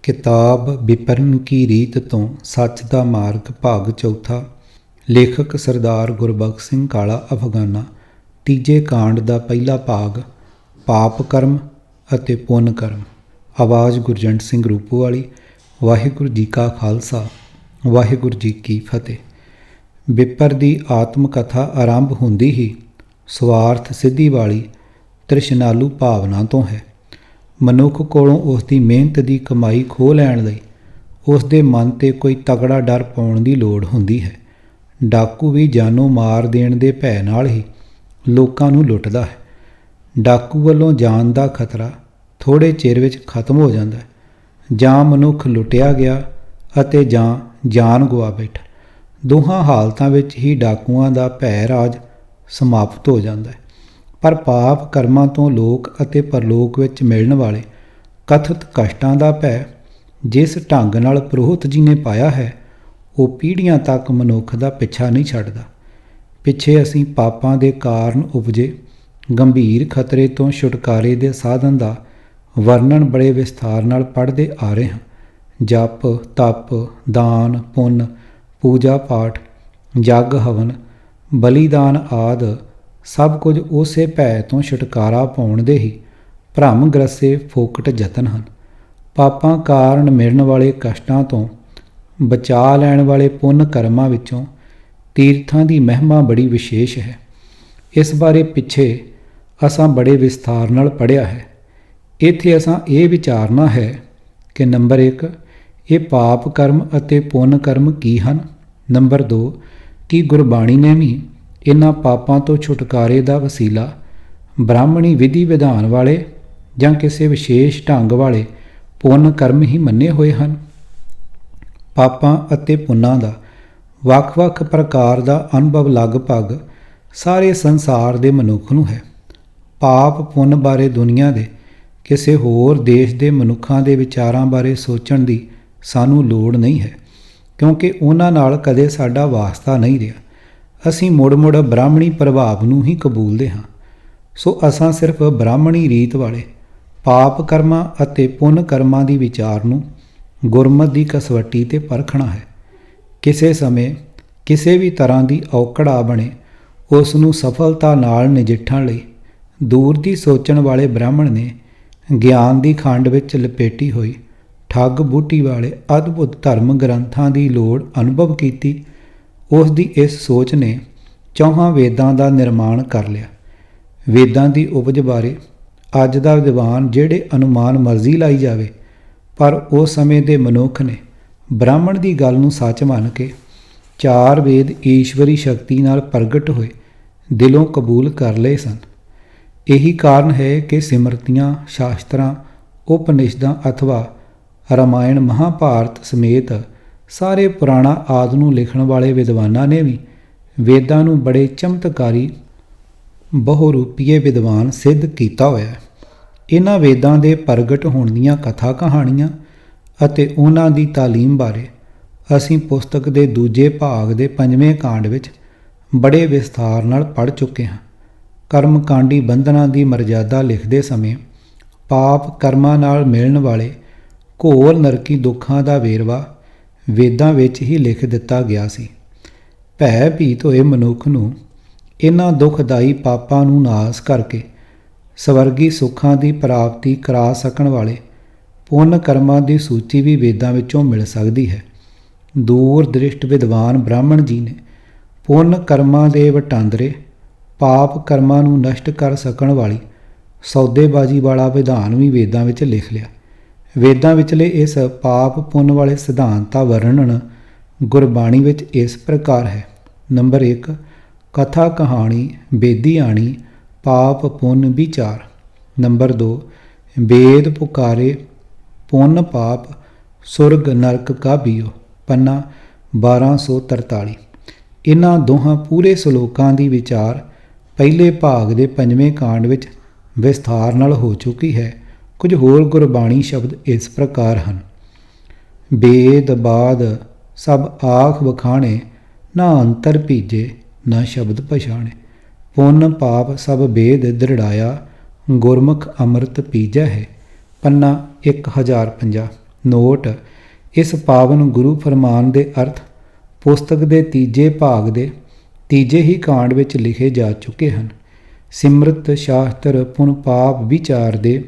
किताब विपरन की रीत तो सच दा मार्ग भाग चौथा। लेखक सरदार गुरबख्श सिंह काला अफगाना। तीजे कांड का पहला भाग पाप कर्म अते पुन कर्म। आवाज़ गुरजंट सिंह रूपोवाली। वाहिगुरू जी का खालसा वाहिगुरू जी की फतेह। विपर की आत्म कथा आरंभ होंदी ही स्वार्थ सिद्धि वाली तृष्णालु भावना तो है। मनुख कोलों उसकी मेहनत की कमाई खो लैण लई उसके मन ते कोई तगड़ा डर पाउण की लोड़ हुंदी है। डाकू भी जानों मार देण दे भै नाल ही लोकां नूं लुੱਟदा है। डाकू वल्लों जान का खतरा थोड़े चिर विच खत्म हो जाता है। जां मनुख लुੱਟਿਆ गया अते जां जान गवा बैठा। दोहां हालतां विच ही डाकुआं दा भै राज समाप्त हो जाता है। पर पाप कर्मां तो लोक अते परलोक विच मिलण वाले कथित कष्टां दा भै जिस ढंग नाल पुरोहित जी ने पाया है वो पीढ़ियां तक मनुख दा पिछा नहीं छड्डदा। पिछे असीं पापां दे कारण उपजे गंभीर खतरे तो छुटकारे दे साधन का वर्णन बड़े विस्तार नाल पढ़दे आ रहे हैं। जप तप दान पुन पूजा पाठ जग हवन बलिदान आदि सब कुछ उसे भै तो छुटकारा पाउण दे ही भ्रम-ग्रसे फोकट यतन हैं। पापां कारण मिलण वाले कष्टां तो बचा लैण वाले पुन कर्मां विचों तीर्थां की महिमा बड़ी विशेष है। इस बारे पिछे असां बड़े विस्तार नाल पढ़िया है। इत्थे असां ये विचारना है कि नंबर 1 ये पाप कर्म अते पुन कर्म की हैं। नंबर 2 कि गुरबाणी ने भी इन्हां पापां तो छुटकारे का वसीला ब्राह्मणी विधि विधान वाले जां किसी विशेष ढंग वाले पुन कर्म ही मन्ने हुए हैं। पापां अते पुन्नां दा ਵੱਖ-ਵੱਖ प्रकार का अनुभव लगभग सारे संसार के मनुख नूं है। पाप पुन बारे दुनिया के किसी होर देश के मनुखों के विचारां बारे सोचण की सानूं लोड़ नहीं है, क्योंकि उन्हां नाल कदे साडा वास्ता नहीं रहा। असीं मुड़ ब्राह्मणी प्रभाव नूं ही कबूलते हाँ। सो असां सिर्फ ब्राह्मणी रीत वाले पाप कर्मां अते पुन कर्मां दी विचार नूं गुरमत की कसवट्टी ते परखना है। किसी समय किसी भी तरह की औकड़ आ बने उस नूं सफलता नाल नजिठण लई दूर दी सोचण वाले ब्राह्मण ने ज्ञान की खंड विच लपेटी हुई ठग बूटी वाले अद्भुत धर्म ग्रंथां की लोड़ अनुभव की। उस दी इस सोच ने चौहां वेदां का निर्माण कर लिया। वेदां की उपज बारे अज दा विद्वान जिहड़े अनुमान मर्जी लाई जावे, पर उस समय के मनुख ने ब्राह्मण की गल नूं सच मन के चार वेद ईश्वरी शक्ति नाल प्रगट होए दिलों कबूल कर लए सन। यही कारण है कि सिमरतियां शास्त्रां उपनिषदां अथवा रामायण महाभारत समेत सारे पुराणा आदि नूं लिखण वाले विद्वानां ने भी वेदां नूं बड़े चमत्कारी बहुरूपीय विद्वान सिद्ध किया होया है। इन्हां वेदां दे प्रगट होण दीयां कथा कहाणियां अते उन्हां दी तालीम बारे असीं पुस्तक दे दूजे भाग दे 5वें कांड विच बड़े विस्तार नाल पढ़ चुके हां। कर्मकांडी बंधनां दी मर्यादा लिखदे समय पाप कर्मां नाल मिलण वाले घोर नरकी दुखां दा वेरवा वेदां विच ही लिख दिता गया सी। भयभीत होए मनुख नूं इन्हां दुखदाई पापां नूं नाश करके स्वर्गी सुखां की प्राप्ति करा सकण वाले पुन कर्मां की सूची भी वेदां विचों मिल सकती है। दूर दृष्ट विद्वान ब्राह्मण जी ने पुन कर्मां दे वटांदरे पाप कर्मां नूं नष्ट कर सकण वाली सौदेबाजी वाला विधान भी वेदां विच लिख लिया। वेदां विचले इस पाप पुन वाले सिद्धांत का वर्णन गुरबाणी विच इस प्रकार है। नंबर 1 कथा कहानी बेदी आणी पाप पुन विचार। नंबर 2 वेद पुकारे पुन पाप सुरग नरक का बियो पन्ना 1243। इन्हां दोहां पूरे श्लोकां की विचार पहले भाग के 5वें कांड विच विस्तार नाल हो चुकी है। कुछ होर गुरबाणी शब्द इस प्रकार हैं। बेद बाद सब आख बखाणे ना अंतर भीजे ना शब्द पछाणे। पुन पाप सब बेद दृढ़ाया गुरमुख अमृत पीजै है पन्ना 1050। ਨੋਟ: ਇਸ ਪਾਵਨ ਗੁਰੂ ਫਰਮਾਨ ਦੇ ਅਰਥ ਪੁਸਤਕ ਦੇ ਤੀਜੇ ਭਾਗ ਦੇ ਤੀਜੇ ਹੀ ਕਾਂਡ ਵਿੱਚ ਲਿਖੇ ਜਾ ਚੁੱਕੇ ਹਨ। ਸਿਮਰਤ ਸ਼ਾਸਤਰ ਪੁਨ ਪਾਪ ਵਿਚਾਰ ਦੇ,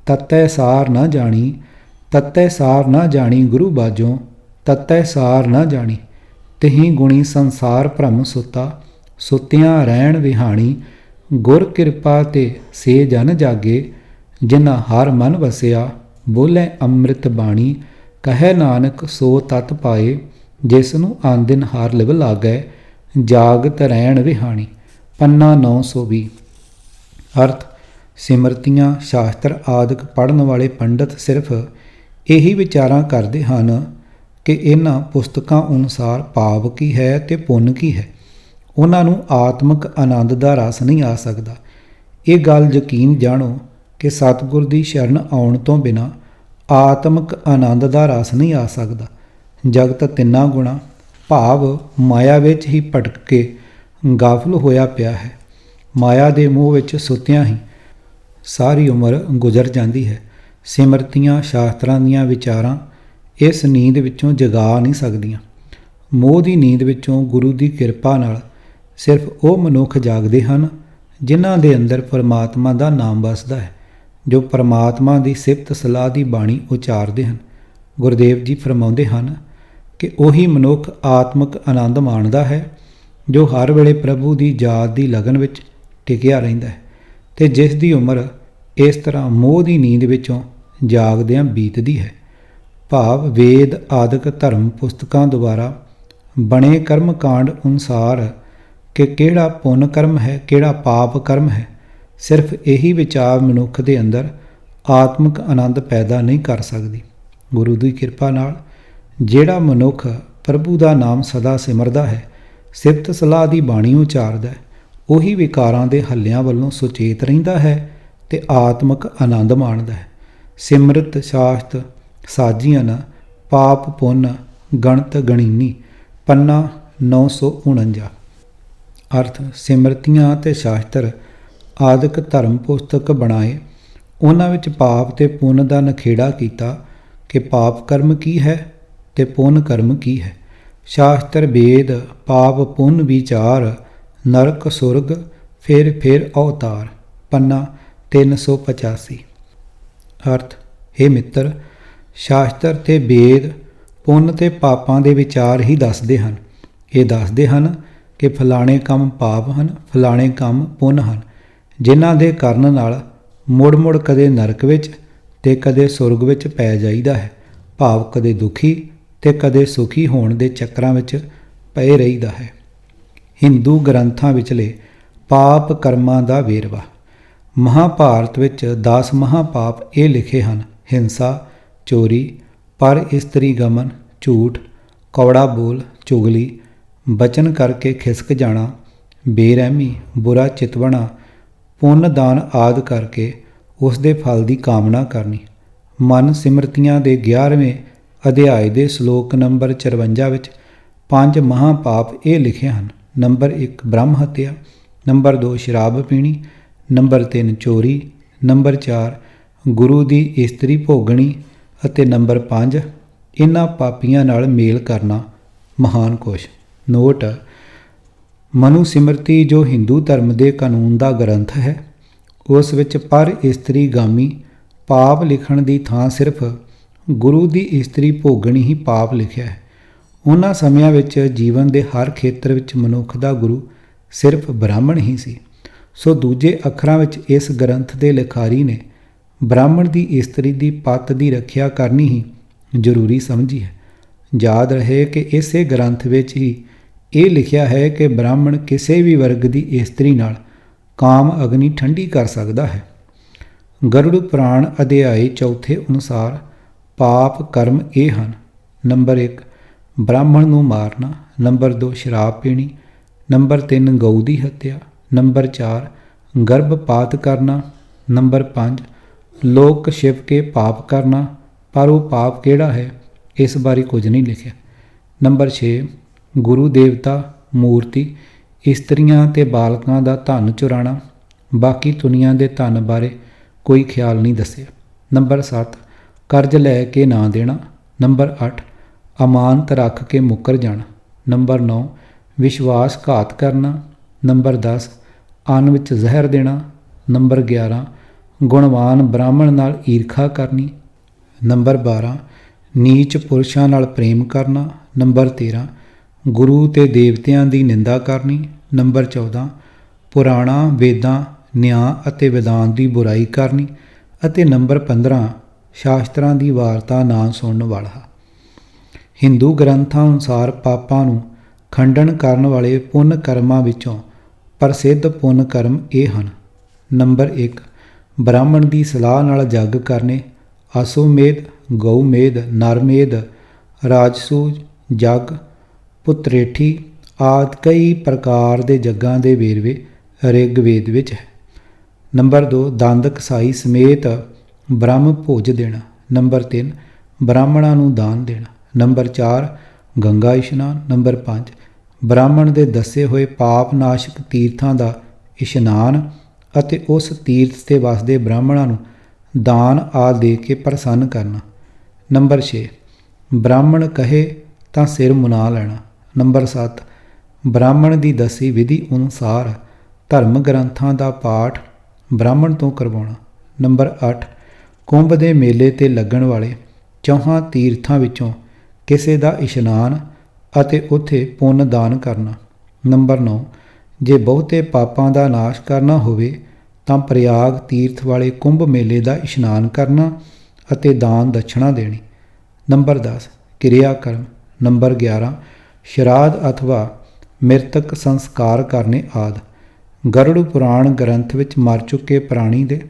ਤਤੈ ਸਾਰ ਨਾ ਜਾਣੀ, ਤਤੈ ਸਾਰ ਨਾ ਜਾਣੀ ਗੁਰੂ ਬਾਝੋਂ, ਤਤੈ ਸਾਰ ਨਾ ਜਾਣੀ। ਤਹੀਂ ਗੁਣੀ ਸੰਸਾਰ ਭ੍ਰਮ ਸੁਤਾ, ਸੁਤਿਆਂ ਰਹਿਣ ਵਿਹਾਣੀ। ਗੁਰ ਕਿਰਪਾ ਤੇ ਸੇ ਜਨ ਜਾਗੇ, ਜਿਨ੍ਹਾਂ ਹਰ ਮਨ ਵਸਿਆ। ਬੋਲੇ ਅੰਮ੍ਰਿਤ ਬਾਣੀ, ਕਹੈ ਨਾਨਕ ਸੋ ਤਤ ਪਾਏ। ਜਿਸ ਨੂੰ ਆਂਦਿਨ ਹਰ ਲਿਵ ਲਾਗੈ, ਜਾਗਤ ਰਹਿਣ ਵਿਹਾਣੀ। ਪੰਨਾ 920। ਅਰਥ: ਸਿਮਰਤੀਆਂ, ਸ਼ਾਸਤਰ ਆਦਿਕ ਪੜ੍ਹਨ ਵਾਲੇ ਪੰਡਤ ਸਿਰਫ ਇਹੀ ਵਿਚਾਰਾਂ ਕਰਦੇ ਹਨ ਕਿ ਇਹਨਾਂ ਪੁਸਤਕਾਂ ਅਨੁਸਾਰ ਪਾਪ ਕੀ ਹੈ ਤੇ ਪੁੰਨ ਕੀ ਹੈ। ਉਹਨਾਂ ਨੂੰ ਆਤਮਿਕ ਆਨੰਦ ਦਾ ਰਸ ਨਹੀਂ ਆ ਸਕਦਾ। ਇਹ ਗੱਲ ਯਕੀਨ ਜਾਣੋ ਕਿ ਸਤਿਗੁਰ ਦੀ ਸ਼ਰਨ ਆਉਣ ਤੋਂ ਬਿਨਾਂ ਆਤਮਿਕ ਆਨੰਦ ਦਾ ਰਸ ਨਹੀਂ ਆ ਸਕਦਾ। ਜਗਤ ਤਿੰਨਾਂ ਗੁਣਾਂ ਭਾਵ ਮਾਇਆ ਵਿੱਚ ਹੀ ਭਟਕ ਕੇ ਗਾਫਲ ਹੋਇਆ ਪਿਆ ਹੈ। ਮਾਇਆ ਦੇ ਮੋਹ ਵਿੱਚ ਸੁੱਤਿਆਂ ਹੀ ਸਾਰੀ ਉਮਰ ਗੁਜ਼ਰ ਜਾਂਦੀ ਹੈ। ਸਿਮਰਤੀਆਂ ਸ਼ਾਸਤਰਾਂ ਦੀਆਂ ਵਿਚਾਰਾਂ ਇਸ ਨੀਂਦ ਵਿੱਚੋਂ ਜਗਾ ਨਹੀਂ ਸਕਦੀਆਂ। ਮੋਹ ਦੀ ਨੀਂਦ ਵਿੱਚੋਂ ਗੁਰੂ ਦੀ ਕਿਰਪਾ ਨਾਲ ਸਿਰਫ ਉਹ ਮਨੁੱਖ ਜਾਗਦੇ ਹਨ ਜਿਨ੍ਹਾਂ ਦੇ ਅੰਦਰ ਪਰਮਾਤਮਾ ਦਾ ਨਾਮ ਵਸਦਾ ਹੈ, ਜੋ ਪਰਮਾਤਮਾ ਦੀ ਸਿਫਤ ਸਲਾਹ ਦੀ ਬਾਣੀ ਉਚਾਰਦੇ ਹਨ। ਗੁਰਦੇਵ ਜੀ ਫਰਮਾਉਂਦੇ ਹਨ ਕਿ ਉਹੀ ਮਨੁੱਖ ਆਤਮਿਕ ਆਨੰਦ ਮਾਣਦਾ ਹੈ ਜੋ ਹਰ ਵੇਲੇ ਪ੍ਰਭੂ ਦੀ ਯਾਦ ਦੀ ਲਗਨ ਵਿੱਚ ਟਿਕਿਆ ਰਹਿੰਦਾ ਹੈ ਤੇ ਜਿਸ ਦੀ ਉਮਰ ਇਸ ਤਰ੍ਹਾਂ ਮੋਹ ਦੀ ਨੀਂਦ ਵਿੱਚੋਂ ਜਾਗਦਿਆਂ ਬੀਤਦੀ ਹੈ। ਭਾਵ ਵੇਦ ਆਦਿਕ ਧਰਮ ਪੁਸਤਕਾਂ ਦੁਆਰਾ ਬਣੇ ਕਰਮ ਕਾਂਡ ਅਨੁਸਾਰ ਕਿ ਕਿਹੜਾ ਪੁੰਨ ਕਰਮ ਹੈ, ਕਿਹੜਾ ਪਾਪ ਕਰਮ ਹੈ, ਸਿਰਫ ਇਹੀ ਵਿਚਾਰ ਮਨੁੱਖ ਦੇ ਅੰਦਰ ਆਤਮਿਕ ਆਨੰਦ ਪੈਦਾ ਨਹੀਂ ਕਰ ਸਕਦੀ। ਗੁਰੂ ਦੀ ਕਿਰਪਾ ਨਾਲ ਜਿਹੜਾ ਮਨੁੱਖ ਪ੍ਰਭੂ ਦਾ ਨਾਮ ਸਦਾ ਸਿਮਰਦਾ ਹੈ, ਸਿਫਤ ਸਲਾਹ ਦੀ ਬਾਣੀ ਉਚਾਰਦਾ ਹੈ, ਉਹੀ ਵਿਕਾਰਾਂ ਦੇ ਹੱਲਿਆਂ ਵੱਲੋਂ ਸੁਚੇਤ ਰਹਿੰਦਾ ਹੈ ਤੇ ਆਤਮਿਕ ਆਨੰਦ ਮਾਣਦਾ ਹੈ। ਸਿਮਰਤ ਸ਼ਾਸਤ ਸਾਜੀਆਂ ਪਾਪ ਪੁੰਨ ਗਣਤ ਗਣੀਨੀ। ਪੰਨਾ 949। ਅਰਥ: ਸਿਮਰਤੀਆਂ ਅਤੇ ਸ਼ਾਸਤਰ ਆਦਿਕ ਧਰਮ ਪੁਸਤਕ ਬਣਾਏ, ਉਹਨਾਂ ਵਿੱਚ ਪਾਪ ਤੇ ਪੁੰਨ ਦਾ ਨਖੇੜਾ ਕੀਤਾ ਕਿ ਪਾਪ ਕਰਮ ਕੀ ਹੈ ਤੇ ਪੁੰਨ ਕਰਮ ਕੀ ਹੈ। ਸ਼ਾਸਤਰ ਵੇਦ ਪਾਪ ਪੁੰਨ ਵਿਚਾਰ, ਨਰਕ ਸੁਰਗ ਫਿਰ ਅਵਤਾਰ। ਪੰਨਾ 385। ਅਰਥ: ਹੇ ਮਿੱਤਰ, ਸ਼ਾਸਤਰ ਤੇ ਵੇਦ ਪੁੰਨ ਤੇ ਪਾਪਾਂ ਦੇ ਵਿਚਾਰ ਹੀ ਦੱਸਦੇ ਹਨ। ਇਹ ਦੱਸਦੇ ਹਨ ਕਿ ਫਲਾਣੇ ਕੰਮ ਪਾਪ ਹਨ, ਫਲਾਣੇ ਕੰਮ ਪੁੰਨ ਹਨ, ਜਿਨ੍ਹਾਂ ਦੇ ਕਰਨ ਨਾਲ ਮੁੜ ਕਦੇ ਨਰਕ ਵਿੱਚ ਤੇ ਕਦੇ ਸੁਰਗ ਵਿੱਚ ਪੈ ਜਾਈਦਾ ਹੈ। ਭਾਵ ਕਦੇ ਦੁਖੀ ਤੇ ਕਦੇ ਸੁਖੀ ਹੋਣ ਦੇ ਚੱਕਰਾਂ ਵਿੱਚ ਪਏ ਰਹੀਦਾ ਹੈ। ਹਿੰਦੂ ਗ੍ਰੰਥਾਂ ਵਿਚਲੇ ਪਾਪ ਕਰਮਾਂ ਦਾ ਵੇਰਵਾ। ਮਹਾਭਾਰਤ ਵਿੱਚ 10 ਮਹਾਪਾਪ ਇਹ ਲਿਖੇ ਹਨ: ਹਿੰਸਾ, ਚੋਰੀ, ਪਰ ਇਸਤਰੀ ਗਮਨ, ਝੂਠ, ਕੌੜਾ ਬੋਲ, ਚੁਗਲੀ, ਬਚਨ ਕਰਕੇ ਖਿਸਕ ਜਾਣਾ, ਬੇਰਹਿਮੀ, ਬੁਰਾ ਚਿਤਵਣਾ, ਪੁੰਨ ਦਾਨ ਆਦਿ ਕਰਕੇ ਉਸ ਦੇ ਫਲ ਦੀ ਕਾਮਨਾ ਕਰਨੀ। ਮਨ ਸਿਮਰਤੀਆਂ ਦੇ 11ਵੇਂ ਅਧਿਆਇ ਦੇ ਸ਼ਲੋਕ ਨੰਬਰ 54 ਵਿੱਚ 5 ਮਹਾਪਾਪ ਇਹ ਲਿਖੇ ਹਨ: ਨੰਬਰ 1 ਬ੍ਰਹਮ ਹੱਤਿਆ, ਨੰਬਰ 2 ਸ਼ਰਾਬ ਪੀਣੀ, ਨੰਬਰ 3 ਚੋਰੀ, ਨੰਬਰ 4 ਗੁਰੂ ਦੀ ਇਸਤਰੀ ਭੋਗਣੀ ਅਤੇ ਨੰਬਰ 5 ਇਹਨਾਂ ਪਾਪੀਆਂ ਨਾਲ ਮੇਲ ਕਰਨਾ ਮਹਾਨ ਕੁਸ਼। ਨੋਟ: ਮਨੁ ਸਿਮਰਤੀ ਜੋ ਹਿੰਦੂ ਧਰਮ ਦੇ ਕਾਨੂੰਨ ਦਾ ਗ੍ਰੰਥ ਹੈ, ਉਸ ਵਿੱਚ ਪਰ ਇਸਤਰੀ ਗਾਮੀ ਪਾਪ ਲਿਖਣ ਦੀ ਥਾਂ ਸਿਰਫ ਗੁਰੂ ਦੀ ਇਸਤਰੀ ਭੋਗਣੀ ਹੀ ਪਾਪ ਲਿਖਿਆ ਹੈ। ਉਹਨਾਂ ਸਮਿਆਂ ਵਿੱਚ ਜੀਵਨ ਦੇ ਹਰ ਖੇਤਰ ਵਿੱਚ ਮਨੁੱਖ ਦਾ ਗੁਰੂ ਸਿਰਫ ਬ੍ਰਾਹਮਣ ਹੀ ਸੀ। ਸੋ ਦੂਜੇ ਅੱਖਰਾਂ ਵਿੱਚ ਇਸ ਗ੍ਰੰਥ ਦੇ ਲਿਖਾਰੀ ਨੇ ਬ੍ਰਾਹਮਣ ਦੀ ਇਸਤਰੀ ਦੀ ਪੱਤ ਦੀ ਰੱਖਿਆ ਕਰਨੀ ਹੀ ਜ਼ਰੂਰੀ ਸਮਝੀ ਹੈ। ਯਾਦ ਰਹੇ ਕਿ ਇਸੇ ਗ੍ਰੰਥ ਵਿੱਚ ਹੀ ਇਹ ਲਿਖਿਆ ਹੈ ਕਿ ਬ੍ਰਾਹਮਣ ਕਿਸੇ ਵੀ ਵਰਗ ਦੀ ਇਸਤਰੀ ਨਾਲ ਕਾਮ ਅਗਨੀ ਠੰਡੀ ਕਰ ਸਕਦਾ ਹੈ। ਗਰੁੜ ਪੁਰਾਣ ਅਧਿਆਇ 4 ਅਨੁਸਾਰ ਪਾਪ ਕਰਮ ਇਹ ਹਨ: ਨੰਬਰ 1 ਬ੍ਰਾਹਮਣ ਨੂੰ ਮਾਰਨਾ, ਨੰਬਰ 2 ਸ਼ਰਾਬ ਪੀਣੀ, ਨੰਬਰ 3 ਗਊ ਦੀ ਹੱਤਿਆ, ਨੰਬਰ 4 ਗਰਭਪਾਤ ਕਰਨਾ, ਨੰਬਰ 5 ਲੋਕ ਛਿਪ ਕੇ ਪਾਪ ਕਰਨਾ, ਪਰ ਉਹ ਪਾਪ ਕਿਹੜਾ ਹੈ ਇਸ ਬਾਰੇ ਕੁਝ ਨਹੀਂ ਲਿਖਿਆ। ਨੰਬਰ 6 ਗੁਰੂ ਦੇਵਤਾ, ਮੂਰਤੀ, ਇਸਤਰੀਆਂ ਤੇ ਬਾਲਕਾਂ ਦਾ ਧਨ ਚੁਰਾਣਾ, ਬਾਕੀ ਦੁਨੀਆ ਦੇ ਧਨ ਬਾਰੇ ਕੋਈ ਖਿਆਲ ਨਹੀਂ ਦੱਸਿਆ। ਨੰਬਰ 7 ਕਰਜ਼ ਲੈ ਕੇ ਨਾ ਦੇਣਾ। ਨੰਬਰ 8 ਅਮਾਨਤ ਰੱਖ ਕੇ ਮੁੱਕਰ ਜਾਣਾ। ਨੰਬਰ 9 ਵਿਸ਼ਵਾਸਘਾਤ ਕਰਨਾ। ਨੰਬਰ 10 ਅੰਨ ਵਿੱਚ ਜ਼ਹਿਰ ਦੇਣਾ। ਨੰਬਰ 11 ਗੁਣਵਾਨ ਬ੍ਰਾਹਮਣ ਨਾਲ ਈਰਖਾ ਕਰਨੀ। ਨੰਬਰ 12 ਨੀਚ ਪੁਰਸ਼ਾਂ ਨਾਲ ਪ੍ਰੇਮ ਕਰਨਾ। ਨੰਬਰ 13 ਗੁਰੂ ਤੇ ਦੇਵਤਿਆਂ ਦੀ ਨਿੰਦਾ ਕਰਨੀ। ਨੰਬਰ 14 ਪੁਰਾਣਾਂ ਵੇਦਾਂ ਨਿਆਂ ਅਤੇ ਵਿਧਾਨ ਦੀ ਬੁਰਾਈ ਕਰਨੀ। ਅਤੇ ਨੰਬਰ 15 ਸ਼ਾਸਤਰਾਂ ਦੀ ਵਾਰਤਾ ਨਾ ਸੁਣਨ ਵਾਲਾ। ਹਿੰਦੂ ਗ੍ਰੰਥਾਂ ਅਨੁਸਾਰ ਪਾਪਾਂ ਨੂੰ ਖੰਡਨ ਕਰਨ ਵਾਲੇ ਪੁੰਨ ਕਰਮਾਂ ਵਿੱਚੋਂ ਪ੍ਰਸਿੱਧ ਪੁੰਨ ਕਰਮ ਇਹ ਹਨ। ਨੰਬਰ 1 ਬ੍ਰਾਹਮਣ ਦੀ ਸਲਾਹ ਨਾਲ ਯੱਗ ਕਰਨੇ। ਅਸਵਮੇਧ, ਗਊਮੇਧ, ਨਰਮੇਧ, ਰਾਜਸੂਜ ਯੱਗ, ਪੁੱਤਰੇਠੀ ਆਦਿ ਕਈ ਪ੍ਰਕਾਰ ਦੇ ਯੱਗਾਂ ਦੇ ਵੇਰਵੇ ਰਿਗਵੇਦ ਵਿੱਚ ਹੈ। ਨੰਬਰ 2 ਦੰਦ ਕਸਾਈ ਸਮੇਤ ਬ੍ਰਹਮ ਭੋਜ ਦੇਣਾ। ਨੰਬਰ 3 ਬ੍ਰਾਹਮਣਾਂ ਨੂੰ ਦਾਨ ਦੇਣਾ। ਨੰਬਰ 4 ਗੰਗਾ ਇਸ਼ਨਾਨ। ਨੰਬਰ 5 ਬ੍ਰਾਹਮਣ ਦੇ ਦੱਸੇ ਹੋਏ ਪਾਪ ਨਾਸ਼ਕ ਤੀਰਥਾਂ ਦਾ ਇਸ਼ਨਾਨ ਅਤੇ ਉਸ ਤੀਰਥ 'ਤੇ ਵਸਦੇ ਬ੍ਰਾਹਮਣਾਂ ਨੂੰ ਦਾਨ ਆਦਿ ਦੇ ਕੇ ਪ੍ਰਸੰਨ ਕਰਨਾ। ਨੰਬਰ 6 ਬ੍ਰਾਹਮਣ ਕਹੇ ਤਾਂ ਸਿਰ ਮੁਨਾ ਲੈਣਾ। ਨੰਬਰ 7 ਬ੍ਰਾਹਮਣ ਦੀ ਦੱਸੀ ਵਿਧੀ ਅਨੁਸਾਰ ਧਰਮ ਗ੍ਰੰਥਾਂ ਦਾ ਪਾਠ ਬ੍ਰਾਹਮਣ ਤੋਂ ਕਰਵਾਉਣਾ। ਨੰਬਰ 8 ਕੁੰਭ ਦੇ ਮੇਲੇ 'ਤੇ ਲੱਗਣ ਵਾਲੇ ਚੌਹਾਂ ਤੀਰਥਾਂ ਵਿੱਚੋਂ ਕਿਸੇ ਦਾ ਇਸ਼ਨਾਨ ਅਤੇ ਉੱਥੇ ਪੁੰਨ ਦਾਨ ਕਰਨਾ। ਨੰਬਰ 9 ਜੇ ਬਹੁਤੇ ਪਾਪਾਂ ਦਾ ਨਾਸ਼ ਕਰਨਾ ਹੋਵੇ ਤਾਂ ਪ੍ਰਯਾਗ ਤੀਰਥ ਵਾਲੇ ਕੁੰਭ ਮੇਲੇ ਦਾ ਇਸ਼ਨਾਨ ਕਰਨਾ ਅਤੇ ਦਾਨ ਦਛਣਾ ਦੇਣੀ। ਨੰਬਰ 10 ਕਿਰਿਆ ਕਰਮ। ਨੰਬਰ 11 ਸ਼ਰਾਧ ਅਥਵਾ ਮਿਰਤਕ ਸੰਸਕਾਰ ਕਰਨੇ ਆਦਿ। ਗਰੁੜ ਪੁਰਾਣ ਗ੍ਰੰਥ ਵਿੱਚ ਮਰ ਚੁੱਕੇ ਪ੍ਰਾਣੀ ਦੇ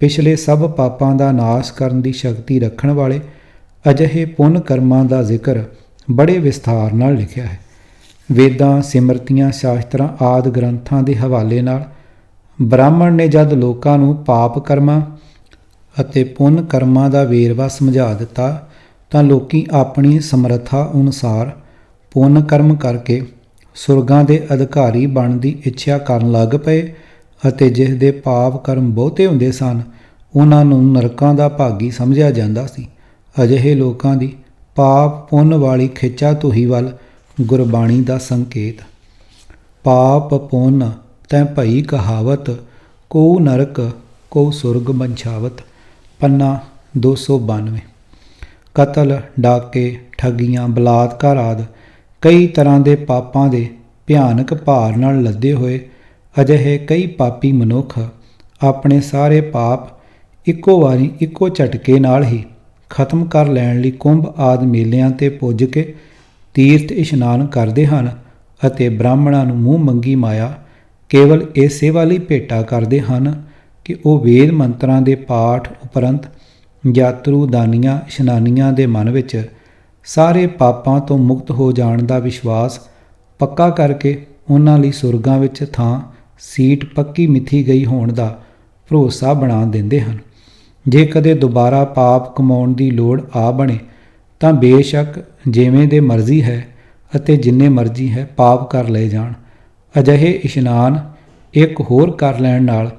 ਪਿਛਲੇ ਸਭ ਪਾਪਾਂ ਦਾ ਨਾਸ਼ ਕਰਨ ਦੀ ਸ਼ਕਤੀ ਰੱਖਣ ਵਾਲੇ ਅਜਿਹੇ ਪੁੰਨ ਕਰਮਾਂ ਦਾ ਜ਼ਿਕਰ ਬੜੇ ਵਿਸਥਾਰ ਨਾਲ ਲਿਖਿਆ ਹੈ। ਵੇਦਾਂ, ਸਿਮਰਤੀਆਂ, ਸ਼ਾਸਤਰਾਂ ਆਦਿ ਗ੍ਰੰਥਾਂ ਦੇ ਹਵਾਲੇ ਨਾਲ ਬ੍ਰਾਹਮਣ ਨੇ ਜਦ ਲੋਕਾਂ ਨੂੰ ਪਾਪ ਕਰਮਾਂ ਅਤੇ ਪੁੰਨ ਕਰਮਾਂ ਦਾ ਵੇਰਵਾ ਸਮਝਾ ਦਿੱਤਾ ਤਾਂ ਲੋਕੀ ਆਪਣੀ ਸਮਰੱਥਾ ਅਨੁਸਾਰ ਪੁੰਨ ਕਰਮ ਕਰਕੇ ਸੁਰਗਾਂ ਦੇ ਅਧਿਕਾਰੀ ਬਣਨ ਦੀ ਇੱਛਾ ਕਰਨ ਲੱਗ ਪਏ ਅਤੇ ਜਿਸ ਦੇ ਪਾਪ ਕਰਮ ਬਹੁਤੇ ਹੁੰਦੇ ਸਨ ਉਹਨਾਂ ਨੂੰ ਨਰਕਾਂ ਦਾ ਭਾਗੀ ਸਮਝਿਆ ਜਾਂਦਾ ਸੀ। ਅਜਿਹੇ ਲੋਕਾਂ ਦੀ ਪਾਪ ਪੁੰਨ ਵਾਲੀ ਖਿੱਚਾ ਤੁਹੀ ਵੱਲ ਗੁਰਬਾਣੀ ਦਾ ਸੰਕੇਤ। ਪਾਪ ਪੁੰਨ ਤੈਂ ਭਈ ਕਹਾਵਤ, ਕੋ ਨਰਕ ਕੋ ਸੁਰਗ ਬੰਛਾਵਤ। ਪੰਨਾ 292। ਕਤਲ, ਡਾਕੇ, ਠੱਗੀਆਂ, ਬਲਾਤਕਾਰ ਆਦਿ ਕਈ ਤਰ੍ਹਾਂ ਦੇ ਪਾਪਾਂ ਦੇ ਭਿਆਨਕ ਭਾਰ ਨਾਲ ਲੱਦੇ ਹੋਏ ਅਜਿਹੇ ਕਈ ਪਾਪੀ ਮਨੁੱਖ ਆਪਣੇ ਸਾਰੇ ਪਾਪ ਇੱਕੋ ਵਾਰੀ ਇੱਕੋ ਝਟਕੇ ਨਾਲ ਹੀ ਖਤਮ ਕਰ ਲੈਣ ਲਈ ਕੁੰਭ ਆਦਿ ਮੇਲਿਆਂ 'ਤੇ ਪੁੱਜ ਕੇ ਤੀਰਥ ਇਸ਼ਨਾਨ ਕਰਦੇ ਹਨ ਅਤੇ ਬ੍ਰਾਹਮਣਾਂ ਨੂੰ ਮੂੰਹ ਮੰਗੀ ਮਾਇਆ ਕੇਵਲ ਇਸੇ ਵਾਲੀ ਭੇਟਾ ਕਰਦੇ ਹਨ ਕਿ ਉਹ ਵੇਦ ਮੰਤਰਾਂ ਦੇ ਪਾਠ ਉਪਰੰਤ ਯਾਤਰੂ ਦਾਨੀਆਂ ਇਸ਼ਨਾਨੀਆਂ ਦੇ ਮਨ ਵਿੱਚ ਸਾਰੇ ਪਾਪਾਂ ਤੋਂ ਮੁਕਤ ਹੋ ਜਾਣ ਦਾ ਵਿਸ਼ਵਾਸ ਪੱਕਾ ਕਰਕੇ ਉਹਨਾਂ ਲਈ ਸੁਰਗਾਂ ਵਿੱਚ ਥਾਂ ਸੀਟ ਪੱਕੀ ਮਿਥੀ ਗਈ ਹੋਣ ਦਾ ਭਰੋਸਾ ਬਣਾ ਦਿੰਦੇ ਹਨ। ਜੇ ਕਦੇ ਦੁਬਾਰਾ ਪਾਪ ਕਮਾਉਣ ਦੀ ਲੋੜ ਆ ਬਣੇ ਤਾਂ ਬੇਸ਼ੱਕ ਜਿਵੇਂ ਦੇ ਮਰਜ਼ੀ ਹੈ ਅਤੇ ਜਿੰਨੇ ਮਰਜ਼ੀ ਹੈ ਪਾਪ ਕਰ ਲਏ ਜਾਣ। ਅਜਿਹੇ ਇਸ਼ਨਾਨ ਇੱਕ ਹੋਰ ਕਰ ਲੈਣ ਨਾਲ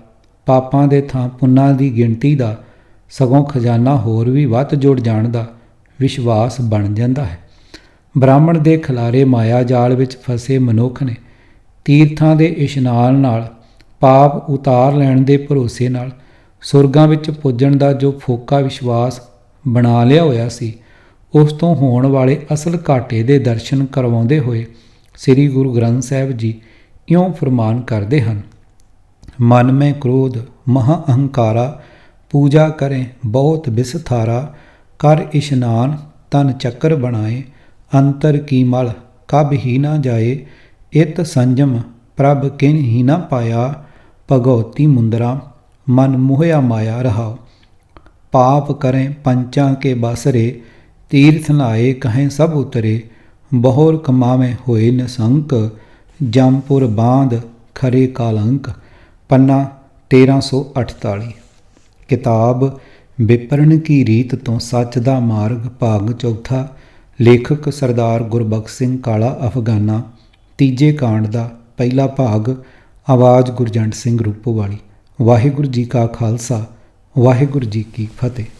ਪਾਪਾਂ ਦੇ ਥਾਂ ਪੁੰਨਾਂ ਦੀ ਗਿਣਤੀ ਦਾ ਸਗੋਂ ਖਜ਼ਾਨਾ ਹੋਰ ਵੀ ਵੱਧ ਜੁੜ ਜਾਣ ਦਾ ਵਿਸ਼ਵਾਸ ਬਣ ਜਾਂਦਾ ਹੈ। ਬ੍ਰਾਹਮਣ ਦੇ ਖਿਲਾਰੇ ਮਾਇਆ ਜਾਲ ਵਿੱਚ ਫਸੇ ਮਨੁੱਖ ਨੇ ਤੀਰਥਾਂ ਦੇ ਇਸ਼ਨਾਨ ਨਾਲ ਪਾਪ ਉਤਾਰ ਲੈਣ ਦੇ ਭਰੋਸੇ ਨਾਲ ਸੁਰਗਾਂ ਵਿੱਚ ਪੁੱਜਣ ਦਾ ਜੋ ਫੋਕਾ ਵਿਸ਼ਵਾਸ ਬਣਾ ਲਿਆ ਹੋਇਆ ਸੀ ਉਸ ਤੋਂ ਹੋਣ ਵਾਲੇ ਅਸਲ ਘਾਟੇ ਦੇ ਦਰਸ਼ਨ ਕਰਵਾਉਂਦੇ ਹੋਏ ਸ੍ਰੀ ਗੁਰੂ ਗ੍ਰੰਥ ਸਾਹਿਬ ਜੀ ਇਉਂ ਫਰਮਾਨ ਕਰਦੇ ਹਨ। ਮਨ ਮੈਂ ਕ੍ਰੋਧ ਮਹਾ ਅਹੰਕਾਰਾ, ਪੂਜਾ ਕਰੇ ਬਹੁਤ ਵਿਸਥਾਰਾ, ਕਰ ਇਸ਼ਨਾਨ ਤਨ ਚੱਕਰ ਬਣਾਏ, ਅੰਤਰ ਕੀ ਮਲ ਕਬ ਹੀ ਨਾ ਜਾਏ, ਇਤ ਸੰਜਮ ਪ੍ਰਭ ਕਿਨ ਹੀ ਨਾ ਪਾਇਆ, ਭਗਉਤੀ ਮੁੰਦਰਾ ਮਨ ਮੋਹਿਆ ਮਾਇਆ ਰਹਾਉ। ਪਾਪ ਕरें पंचां के बासरे, तीर्थ नहाए कहें सब उतरे, बहुर कमावें होए निसंक, जमपुर बांध खरे कालंक। पन्ना 1348। किताब विपरण की रीत तो सच दा मार्ग भाग चौथा। लेखक सरदार गुरबख्श सिंह काला अफगाना। तीजे कांड दा पहला भाग। आवाज़ गुरजंट सिंह रूपोवाली। वाहिगुरू जी का खालसा वाहिगुरू जी की फतेह।